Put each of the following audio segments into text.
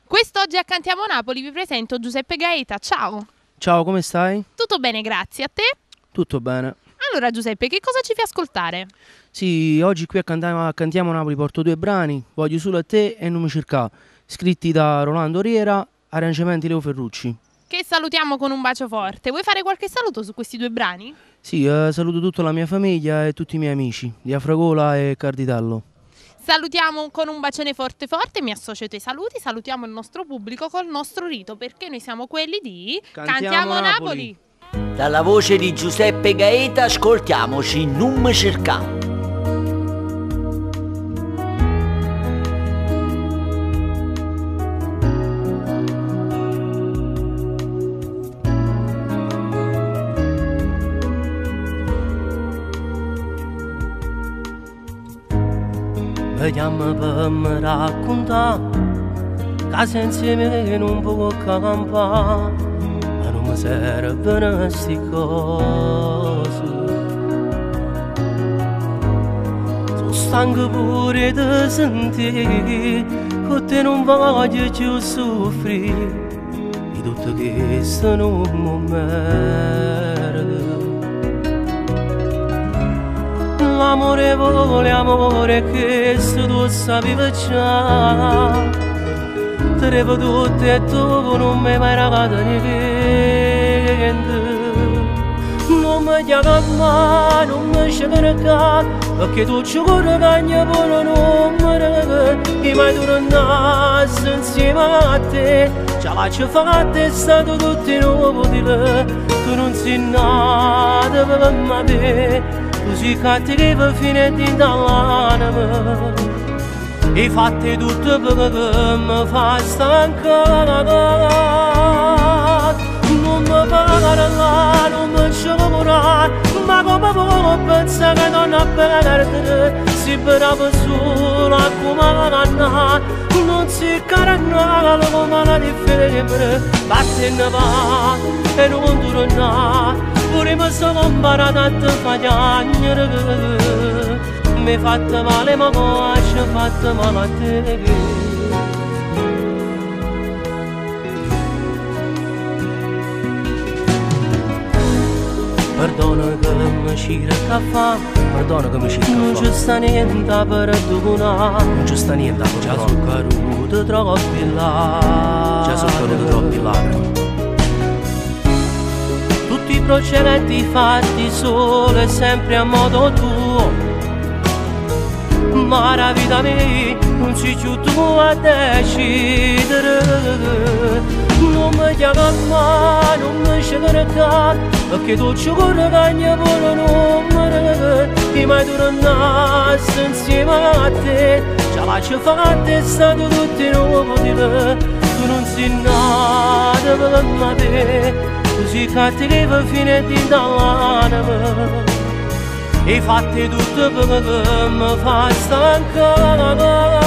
Quest'oggi a Cantiamo Napoli vi presento Giuseppe Gaeta. Ciao! Ciao, come stai? Tutto bene, grazie. A te? Tutto bene. Allora Giuseppe, che cosa ci fai ascoltare? Sì, oggi qui a Cantiamo Napoli porto due brani, Voglio solo a te e Non mi cercà, scritti da Rolando Riera, arrangiamenti Leo Ferrucci. Che salutiamo con un bacio forte. Vuoi fare qualche saluto su questi due brani? Sì, saluto tutta la mia famiglia e tutti i miei amici, di Afragola e Carditello. Salutiamo con un bacione forte forte, mi associo ai tuoi saluti, salutiamo il nostro pubblico col nostro rito, perché noi siamo quelli di Cantiamo Napoli. Dalla voce di Giuseppe Gaeta ascoltiamoci Non mi cercà. Vediamo per me raccontare, casa insieme non può campare, ma non mi servono sti cose. Sono stanco pure di sentire, con te non voglio più soffrire, di tutto questo non mi merito. L'amore vuole amore che se tu sapevi già, te ne vedo tutte e tu non mi hai mai regalato niente. Non mi chiama mai, non mi cerca, perché tu ci corri cagna pure non mi regala. E mai tornassi insieme a te, ce la ci fatta è stato tutto inutile. Tu non sei nata per me, così cattiva fine di dall'anima, e fatti tutto perché mi fa stancare. Non mi parla, non mi c'è, ma come può pensare che non ha perdere? Si brava sola come la canna, non si carannava come la differenza. Batti in va e non torna, pure mi sono imparato a te piangere. Mi hai fatto male ma poi ci ho fatto male a te. Perdona che mi cerca fa, perdona che mi cerca fa. Non ci sta niente per perdonare, non ci sta niente per perdonare. Già sono caduto troppi là, già sono caduto troppi là. Tutti i procedimenti fatti solo e sempre a modo tuo, ma la vita mia non sei più tu a decidere. Non mi chiama mai, non mi cerca, perché tu ci corri cagna pure non mi regala. E mai tornassi insieme a te, ce la ci fatta è stato tutto inutile. Tu non sei nata per me, così cattiva fine di dall'anima, e fatti tutto perché mi fa stancare.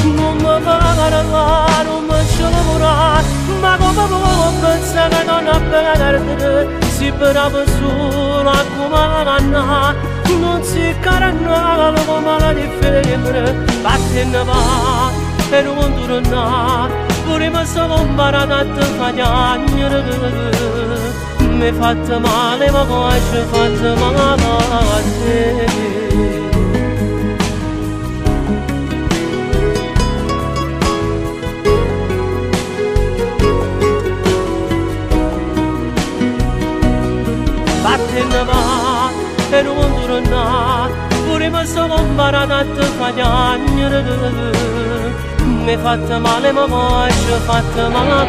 Non mi parla, non mi c'è lavora, ma come può pensare che non ha perdere? Si brava sola come la canna, non si carannava come la differenza. Batti in va e non torna, pure mi sono imparato a te piangere. Mi hai fatto male ma poi ci ho fatto male a te. Va e non torna, pure mi sono imparato a te piangere. Mi hai fatto male ma poi ci ho fatto male a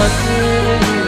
te.